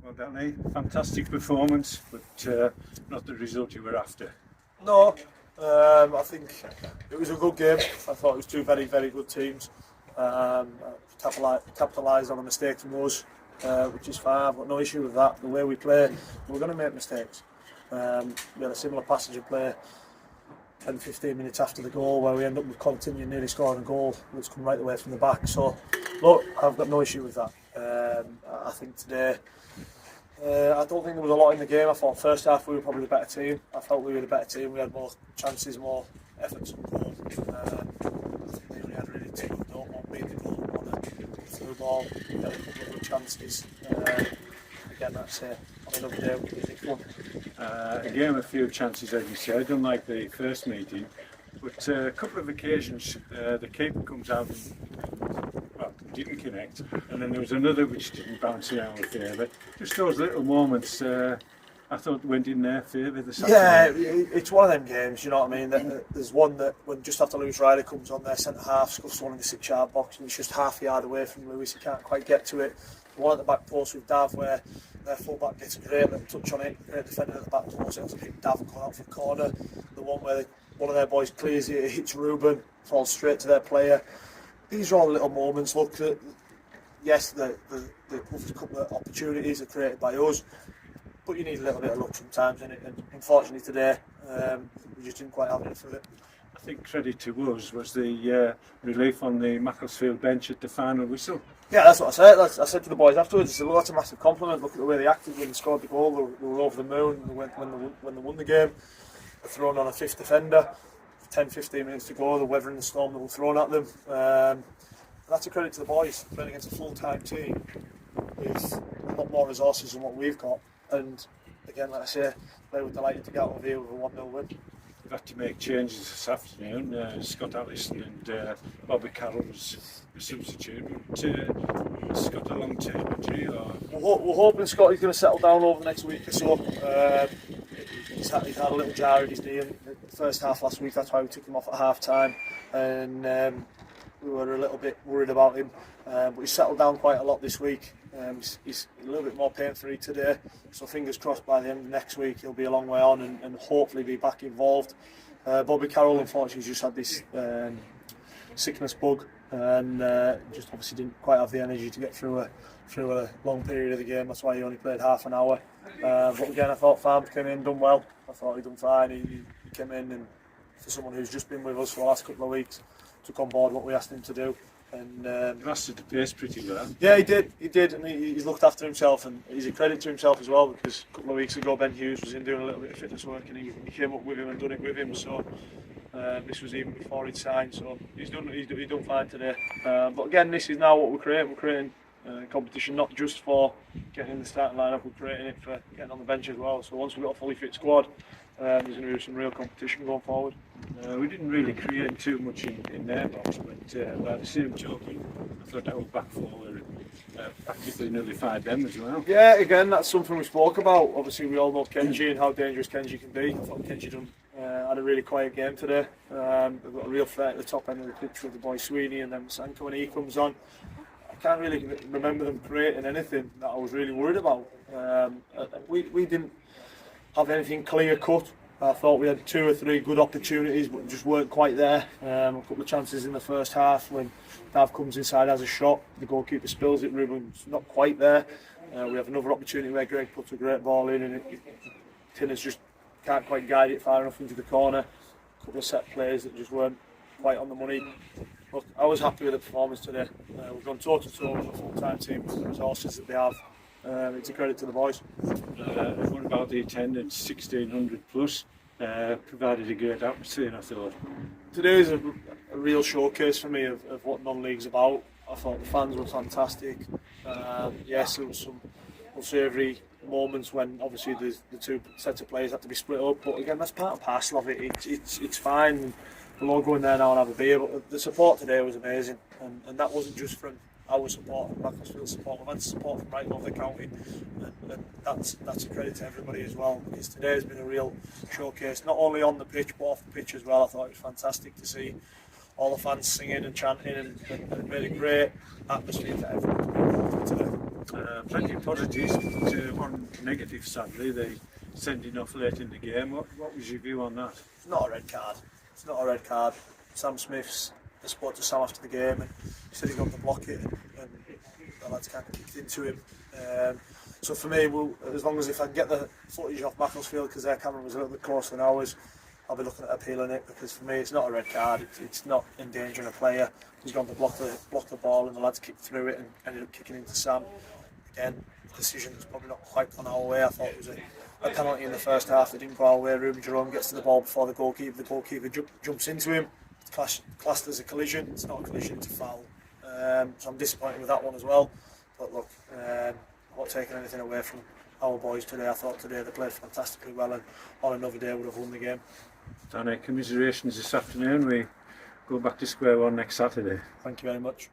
Well, Danny, fantastic performance, but not the result you were after. No, I think it was a good game. I thought it was two very, very good teams. Capitalised on a mistake from us, which is fine. I've got no issue with that. The way we play, we're going to make mistakes. We had a similar passage of play 10-15 minutes after the goal where we end up with continuing nearly scoring a goal which come right away from the back. So, look, I've got no issue with that. I think today, I don't think there was a lot in the game. I thought first half we were probably the better team. I felt we were the better team. We had more chances, more efforts on goal. I think they only had really two. Don't want beat the goal, one through ball. We had a couple of good chances. Again, that's on another day would be a big one. A game, a few chances, as you said, unlike the first meeting. But a couple of occasions, the keeper comes out and didn't connect, and then there was another which didn't bounce in our favour. Just those little moments, I thought went in their favour this afternoon. Yeah, it's one of them games, you know what I mean? There's one that when just after Lewis Riley comes on their centre half, scuffs one in the 6-yard box, and it's just half a yard away from Lewis. He can't quite get to it. The one at the back post with Dav, where their fullback gets a great touch on it, great defender at the back post, it has to hit Dav and come out for the corner. The one where one of their boys clears it, hits Ruben, falls straight to their player. These are all little moments. Look, yes, the couple of opportunities are created by us, but you need a little bit of luck sometimes, innit? And unfortunately today, we just didn't quite have it for it. I think credit to us was the relief on the Macclesfield bench at the final whistle. Yeah, that's what I said. I said to the boys afterwards, I said, well, that's a massive compliment. Look at the way they acted when they scored the goal. They were over the moon when they won the game. They're thrown on a fifth defender. 10-15 minutes to go, the weather and the storm that were thrown at them. And that's a credit to the boys. Playing against a full-time team with a lot more resources than what we've got. And again, like I say, they were delighted to get out of here with a 1-0 win. We've had to make changes this afternoon. Scott Allison and Bobby Carroll was a substitute. But Scott a long-term injury? We're hoping Scotty's going to settle down over the next week or so. He's had a little jar in his knee in the first half last week. That's why we took him off at half time, and we were a little bit worried about him. But he's settled down quite a lot this week. He's a little bit more pain-free today, so fingers crossed by the end of next week he'll be a long way on and hopefully be back involved. Bobby Carroll unfortunately just had this sickness bug and just obviously didn't quite have the energy to get through a long period of the game. That's why he only played half an hour. But again, I thought Farms came in, done well. I thought he'd done fine. He came in, and for someone who's just been with us for the last couple of weeks, took on board what we asked him to do. And he mastered the pace pretty well. Yeah, he did, and he's looked after himself, and he's a credit to himself as well, because a couple of weeks ago Ben Hughes was in doing a little bit of fitness work, and he came up with him and done it with him. So this was even before he'd signed. So he's done fine today. But again, this is now what we're creating. We're creating competition not just for getting in the starting lineup, we're creating it for getting on the bench as well. So once we've got a fully fit squad, there's going to be some real competition going forward. We didn't really create too much in their box, but by the same token, I thought our back four were practically nullified them as well. Yeah, again, that's something we spoke about. Obviously, we all know Kenji and how dangerous Kenji can be. I thought Kenji had a really quiet game today. They've got a real threat at the top end of the pitch with the boy Sweeney, and then Sanko when he comes on. I can't really remember them creating anything that I was really worried about. We didn't have anything clear cut. I thought we had 2 or 3 good opportunities, but just weren't quite there. A couple of chances in the first half when Dav comes inside, has a shot, the goalkeeper spills it, Ruben's not quite there. We have another opportunity where Greg puts a great ball in, and Tinners just can't quite guide it far enough into the corner. A couple of set plays that just weren't quite on the money. Look, I was happy with the performance today. We've gone toe-to-toe with a full-time team with the resources that they have. It's a credit to the boys. What about the attendance? 1,600 plus, provided a great atmosphere, I thought. Today is a real showcase for me of what non-league's about. I thought the fans were fantastic. Yes, there was some unsavoury moments when obviously the 2 sets of players had to be split up, but again, that's part and parcel of it. It's fine. We'll all go in there now and have a beer, but the support today was amazing, and that wasn't just from our support, from Macclesfield support. We've had support from right over the county, and that's a credit to everybody as well, because today has been a real showcase, not only on the pitch but off the pitch as well. I thought it was fantastic to see all the fans singing and chanting, and it made a great atmosphere for everyone to be involved in today. Plenty of positives, but one negative, sadly, they sending off late in the game. What was your view on that? It's not a red card. It's not a red card. Sam Smith's, I spoke to Sam after the game and he said he's going to block it, and the lads kind of kicked into him. So for me, as long as if I can get the footage off Macclesfield, because their camera was a little bit closer than ours, I'll be looking at appealing it, because for me it's not a red card. It's not endangering a player. He's gone to block the ball and the lads kicked through it and ended up kicking into Sam. Again, the decision's probably not quite gone our way. I thought it was a penalty in the first half that didn't go our way. Ruben Jerome gets to the ball before the goalkeeper jumps into him. It's classed as a collision. It's not a collision, it's a foul. So I'm disappointed with that one as well. But look, I'm not taking anything away from our boys today. I thought today they played fantastically well, and on another day would have won the game. Danny, commiserations this afternoon. We go back to square one next Saturday. Thank you very much.